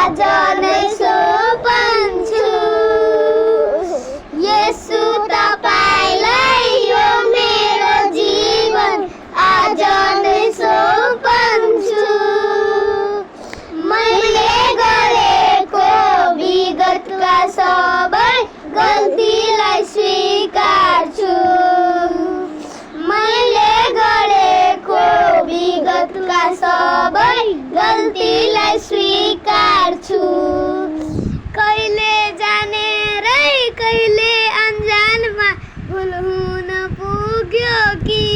आज नै सुम्पन्छु। येशू तपाईलाई यो मेरो जीवन आज नै सुम्पन्छु। मैले गरेको विगतका सबै गल्तीलाई स्वीकार्छु। मैले गरेको विगतका सबै गल्तीलाई स्वीकार्छु। कहिले जानेर कहिले अनजानमा भुल हुन पुग्यो कि,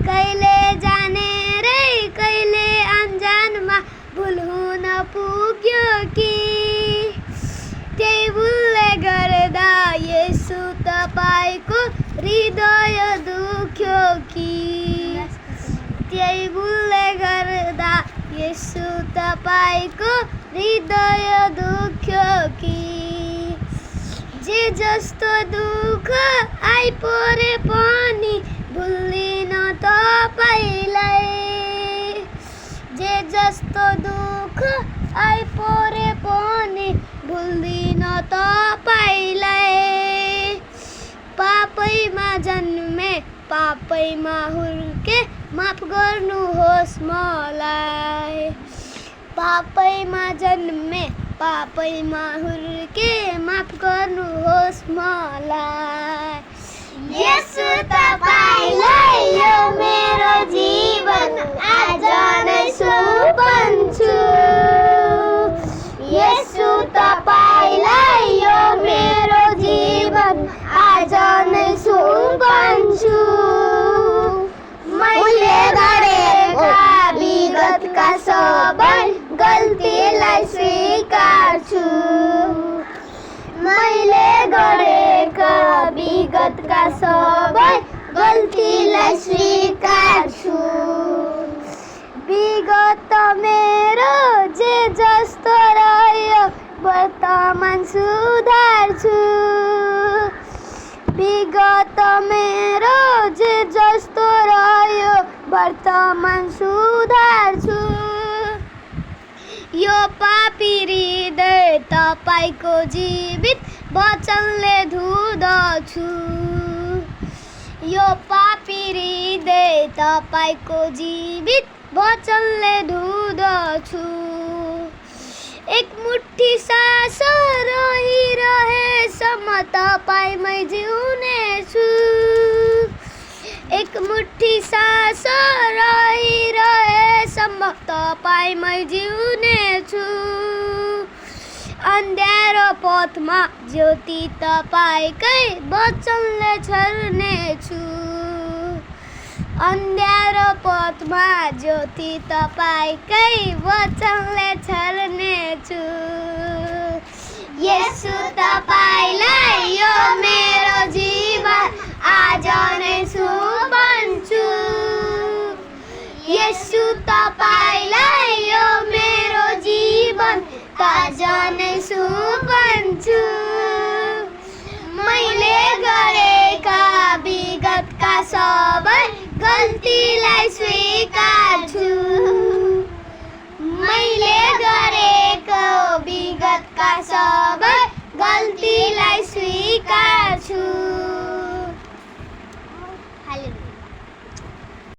कहिले जानेर कहिले अनजानमा भुल हुन पुग्यो कि, त्यही भुलले गर्दा येशू तपाईको हृदय दुख्यो कि, त्यही भुलले गर्दा येशू तपाईको हृदय दुख्यो कि। जे जस्तो दुःख आइपरे पनि भुल्दिन तपाईलाई, जे जस्तो दुःख आइपरे पनि भुल्दिन तपाईँलाई। पापैमा जन्मे पापैमा हुर्के माफ गर्नुहोस् मलाई। पापैमा जन्मे पापैमा हुर्के माफ गर्नुहोस् मलाई। येशू तपाईलाई यो मेरो जीवन आज नै सुम्पन्छु। येशू तपाईलाई यो मेरो जीवन आज नै सुम्पन्छु। मैले गरेका विगतका सबै गल्तीलाई स्वीकार्छु। मैले गरेका विगतका सबै गल्तीलाई स्वीकार्छु। विगत मेरो जे जस्तो रह्यो वर्तमान सुधार्छु। विगत मेरो जे जस्तो रह्यो वर्तमान सुधार्छु। यो पापी हृदय तपाईको जीवित वचनले धुँदछु। यो पापी हृदय तपाईको जीवित वचनले धुँदछु। एक मुठी सास रहिरहेसम्म तपाईमै जिउनेछु। एक मुठी सास रहिरहेसम्म तपाईमै जिउनेछु। अन्ध्यारो पथमा ज्योति तपाईकै वचनले छर्नेछु। अन्ध्यारो पथमा ज्योति तपाईकै वचनले छर्नेछु। येशू तपाईलाई यो मेरो जीवन आज नै सुम्पन्छु। येशू तपाईलाई यो मेरो जीवन आज नै सुम्पन्छु। मैले गरेका विगतका सबै गल्तीलाई स्वीकार्छु। मैले गरेको विगतका सबै गल्तीलाई स्वीकार्छु।